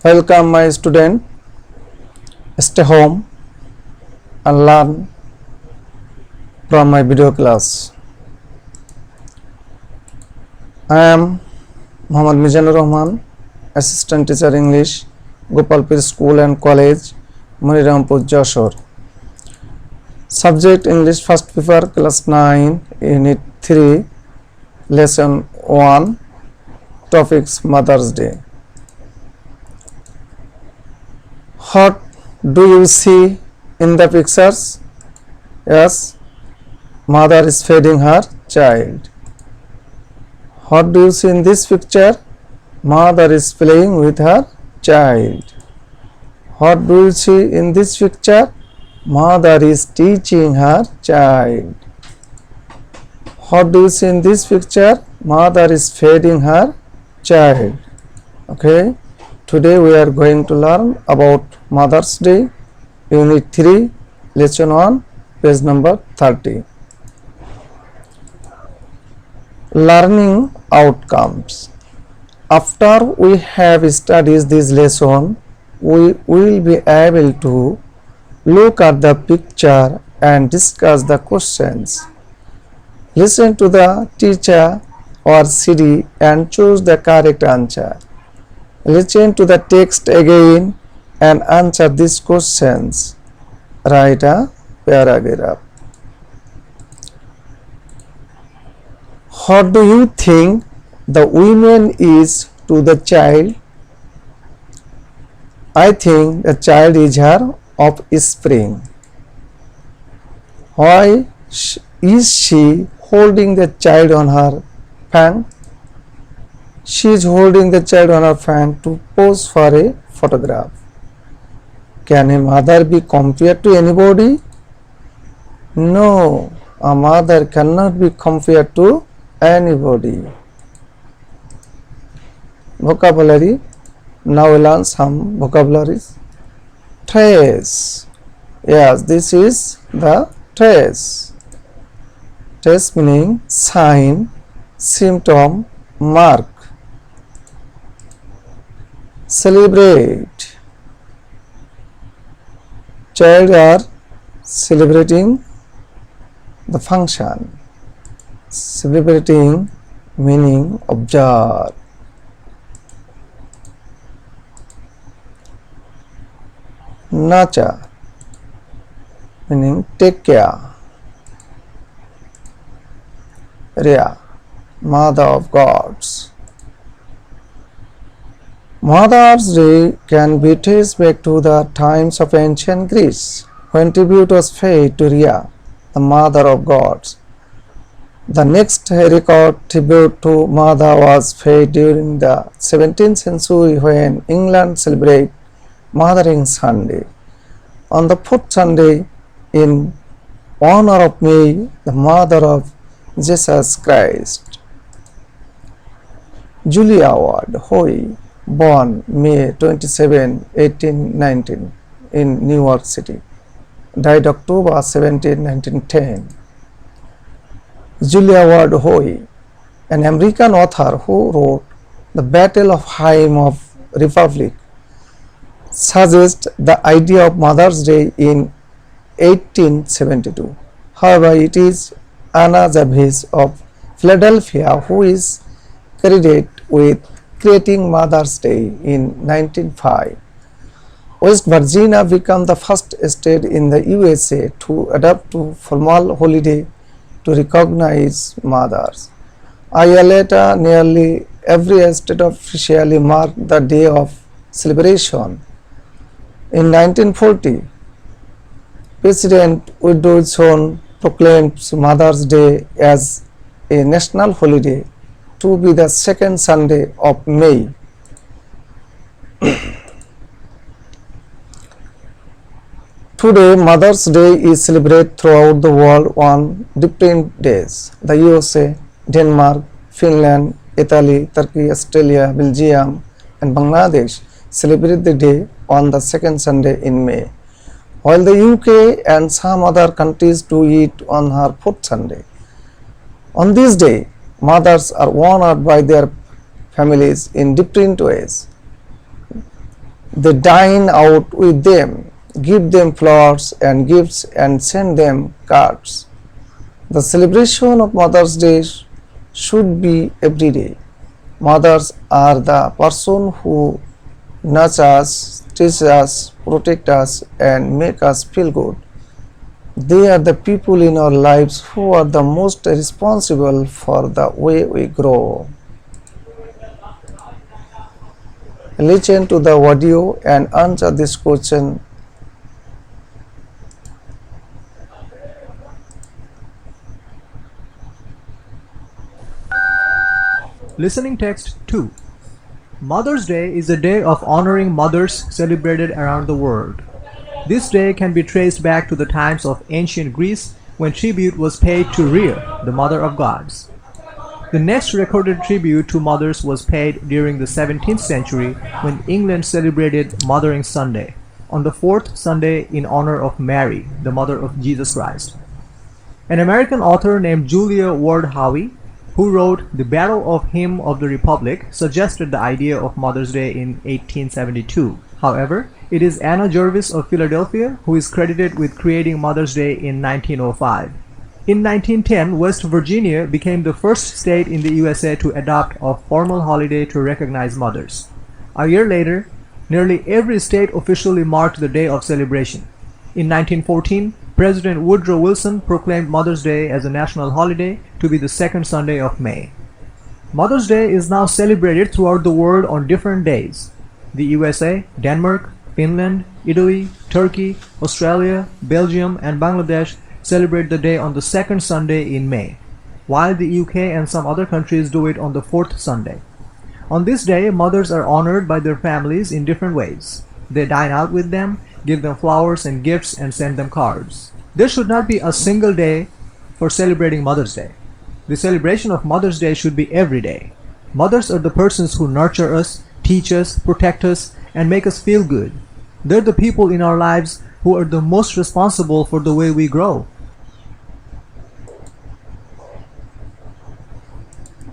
Welcome my student. Stay home and learn from my video class. I am Muhammad Mizanur Rahman, Assistant Teacher English, Gopalpur School and College, Manirampur, Jashore. Subject English First Paper, Class 9, Unit 3, Lesson 1, Topics Mother's Day. What do you see in the pictures? Yes, mother is feeding her child. What do you see in this picture? Mother is playing with her child. What do you see in this picture? Mother is teaching her child. What do you see in this picture? Mother is feeding her child. Okay. Today we are going to learn about Mother's Day, Unit 3, Lesson 1, page number 30. Learning outcomes. After we have studied this lesson, we will be able to look at the picture and discuss the questions. Listen to the teacher or CD and choose the correct answer. Listen to the text again and answer these questions. Write a paragraph. What do you think the woman is to the child? I think the child is her offspring. Why is she holding the child on her fan? She is holding the child on her fan to pose for a photograph. Can a mother be compared to anybody? No, a mother cannot be compared to anybody. Vocabulary. Now we learn some vocabularies. Trace. Yes, this is the trace. Trace meaning sign, symptom, mark. Celebrate. Child are celebrating the function. Celebrating meaning observe. Nurture meaning take care. Rhea, mother of gods. Mother's Day can be traced back to the times of ancient Greece, when tribute was paid to Rhea, the mother of gods. The next record tribute to mother was paid during the 17th century when England celebrated Mothering Sunday. On the fourth Sunday in honor of Mary, the mother of Jesus Christ. Julia Ward Howe, born May 27, 1819 in New York City, died October 17, 1910. Julia Ward Howe, an American author who wrote The Battle of Hymn of Republic, suggests the idea of Mother's Day in 1872. However, it is Anna Jarvis of Philadelphia who is credited with creating Mother's Day in 1905. West Virginia became the first state in the USA to adopt a formal holiday to recognize mothers. A year later, nearly every state officially marked the day of celebration. In 1940, President Woodrow Wilson proclaimed Mother's Day as a national holiday to be the second Sunday of May. Today, Mother's Day is celebrated throughout the world on different days. The USA, Denmark, Finland, Italy, Turkey, Australia, Belgium, and Bangladesh celebrate the day on the second Sunday in May, while the UK and some other countries do it on her fourth Sunday. On this day, mothers are honored by their families in different ways. They dine out with them, give them flowers and gifts, and send them cards. The celebration of Mother's Day should be every day. Mothers are the person who nurture us, teach us, protect us, and make us feel good. They are the people in our lives who are the most responsible for the way we grow. Listen to the audio and answer this question. Listening text 2. Mother's Day is a day of honoring mothers celebrated around the world. This day can be traced back to the times of ancient Greece when tribute was paid to Rhea, the mother of gods. The next recorded tribute to mothers was paid during the 17th century when England celebrated Mothering Sunday, on the fourth Sunday in honor of Mary, the mother of Jesus Christ. An American author named Julia Ward Howe, who wrote The Battle of Hymn of the Republic, suggested the idea of Mother's Day in 1872. However, it is Anna Jervis of Philadelphia who is credited with creating Mother's Day in 1905. In 1910, West Virginia became the first state in the USA to adopt a formal holiday to recognize mothers. A year later, nearly every state officially marked the day of celebration. In 1914, President Woodrow Wilson proclaimed Mother's Day as a national holiday to be the second Sunday of May. Mother's Day is now celebrated throughout the world on different days. The USA, Denmark, Finland, Italy, Turkey, Australia, Belgium, and Bangladesh celebrate the day on the second Sunday in May, while the UK and some other countries do it on the fourth Sunday. On this day, mothers are honored by their families in different ways. They dine out with them, give them flowers and gifts, and send them cards. There should not be a single day for celebrating Mother's Day. The celebration of Mother's Day should be every day. Mothers are the persons who nurture us, teach us, protect us, and make us feel good. They're the people in our lives who are the most responsible for the way we grow.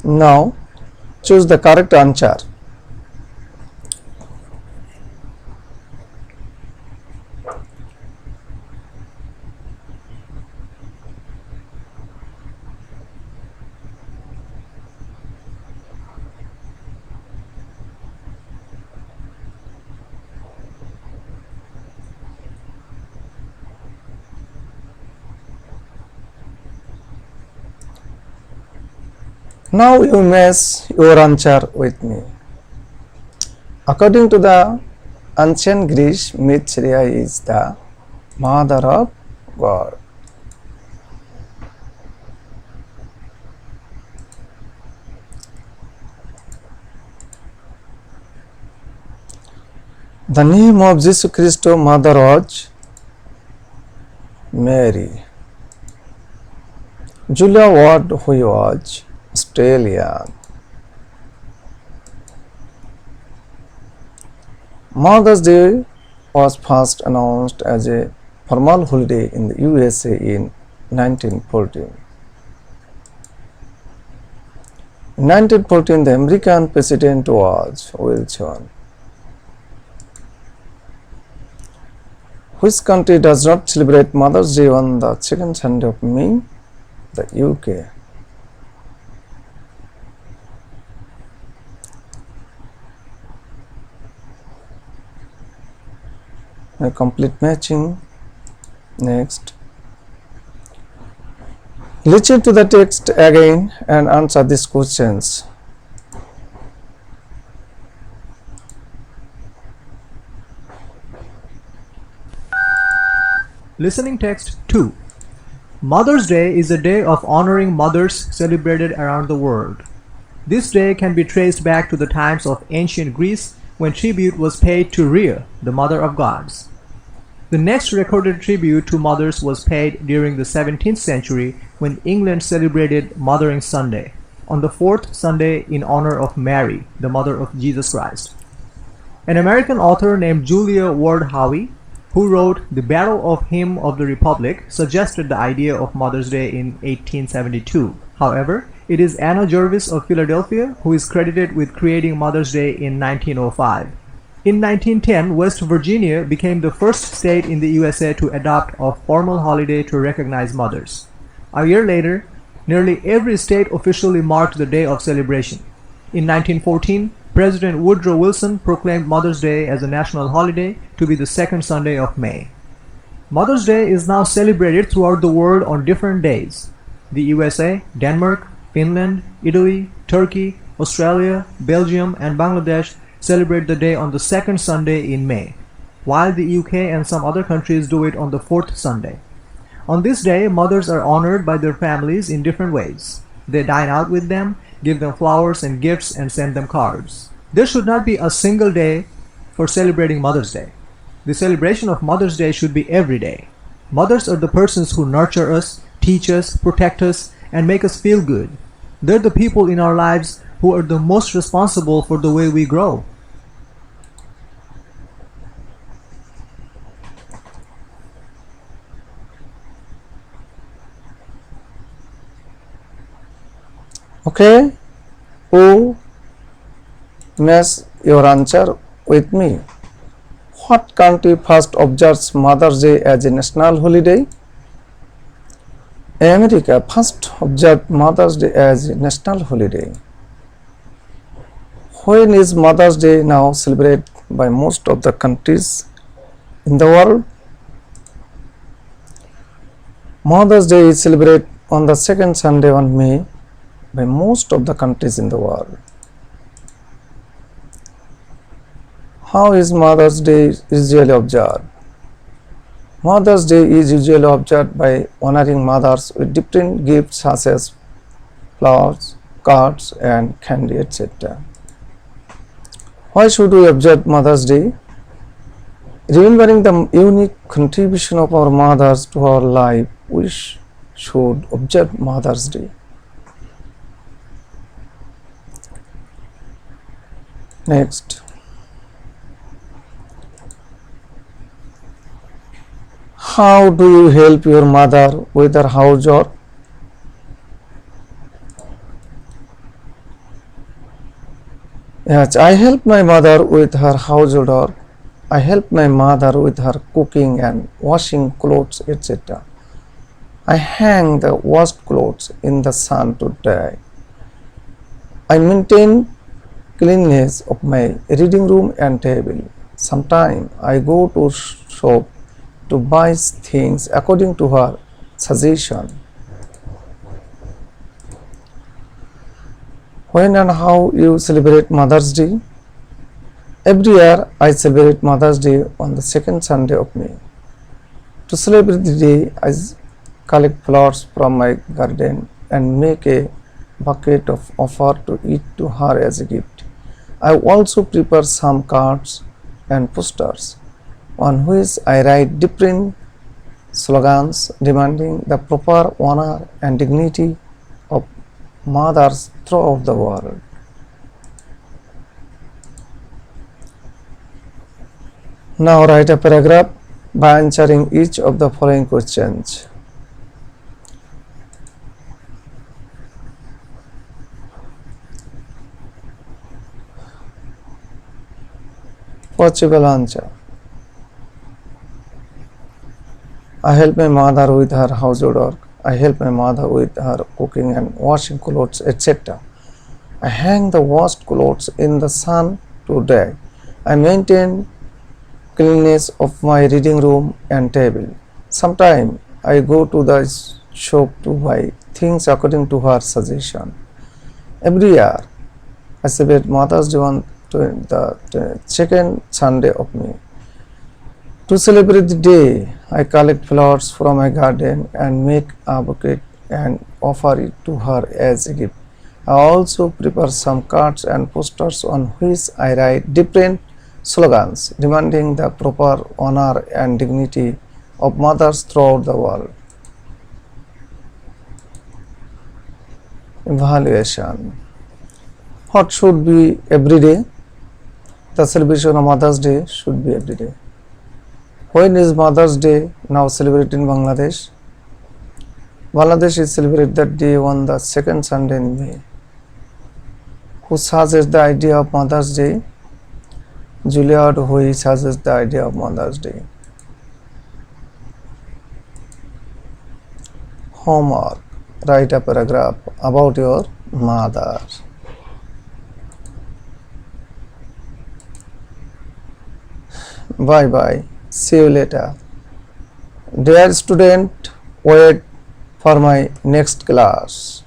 Now, choose the correct answer. Now you match your answer with me. According to the ancient Greece myth, Rhea is the mother of God. The name of Jesus Christ mother was Mary. Julia Ward, who was Australian. Mother's Day was first announced as a formal holiday in the USA in 1914. In 1914, the American president was Wilson. Which country does not celebrate Mother's Day on the second Sunday of May? The UK. A complete matching. Next, listen to the text again and answer these questions. Listening text 2. Mother's Day is a day of honoring mothers celebrated around the world. This day can be traced back to the times of ancient Greece when tribute was paid to Rhea, the mother of gods. The next recorded tribute to mothers was paid during the 17th century when England celebrated Mothering Sunday, on the fourth Sunday in honor of Mary, the mother of Jesus Christ. An American author named Julia Ward Howe, who wrote The Battle of Hymn of the Republic, suggested the idea of Mother's Day in 1872. However, it is Anna Jervis of Philadelphia who is credited with creating Mother's Day in 1905. In 1910, West Virginia became the first state in the USA to adopt a formal holiday to recognize mothers. A year later, nearly every state officially marked the day of celebration. In 1914, President Woodrow Wilson proclaimed Mother's Day as a national holiday to be the second Sunday of May. Mother's Day is now celebrated throughout the world on different days. The USA, Denmark, Finland, Italy, Turkey, Australia, Belgium, and Bangladesh celebrate the day on the second Sunday in May, while the UK and some other countries do it on the fourth Sunday. On this day, mothers are honored by their families in different ways. They dine out with them, give them flowers and gifts, and send them cards. There should not be a single day for celebrating Mother's Day. The celebration of Mother's Day should be every day. Mothers are the persons who nurture us, teach us, protect us, and make us feel good. They're the people in our lives who are the most responsible for the way we grow. Okay, who match your answer with me? What country first observes Mother's Day as a national holiday? America first observed Mother's Day as a national holiday. When is Mother's Day now celebrated by most of the countries in the world? Mother's Day is celebrated on the second Sunday on May by most of the countries in the world. How is Mother's Day usually observed? Mother's Day is usually observed by honoring mothers with different gifts such as flowers, cards, and candy, etc. Why should we observe Mother's Day? Remembering the unique contribution of our mothers to our life, we should observe Mother's Day. Next, how do you help your mother with her housework? Yes, I help my mother with her housework. I help my mother with her cooking and washing clothes, etc. I hang the washed clothes in the sun to dry. I maintain cleanliness of my reading room and table. Sometimes I go to shop to buy things according to her suggestion. When and how you celebrate Mother's Day? Every year I celebrate Mother's Day on the second Sunday of May. To celebrate the day, I collect flowers from my garden and make a bucket of offer to eat to her as a gift. I also prepare some cards and posters on which I write different slogans demanding the proper honor and dignity of mothers throughout the world. Now write a paragraph by answering each of the following questions. Possible answer. I help my mother with her housework. I help my mother with her cooking and washing clothes, etc. I hang the washed clothes in the sun to dry. I maintain cleanliness of my reading room and table. Sometimes I go to the shop to buy things according to her suggestion. Every year I celebrate Mother's Day on the second Sunday of May. To celebrate the day, I collect flowers from my garden and make a bouquet and offer it to her as a gift. I also prepare some cards and posters on which I write different slogans demanding the proper honor and dignity of mothers throughout the world. Evaluation. What should be every day? The celebration of Mother's Day should be every day. When is Mother's Day now celebrated in Bangladesh? Bangladesh is celebrated that day on the second Sunday in May. Who suggests the idea of Mother's Day? Juliet, who suggests the idea of Mother's Day. Homework. Write a paragraph about your mother. Bye bye. See you later. Dear student, wait for my next class.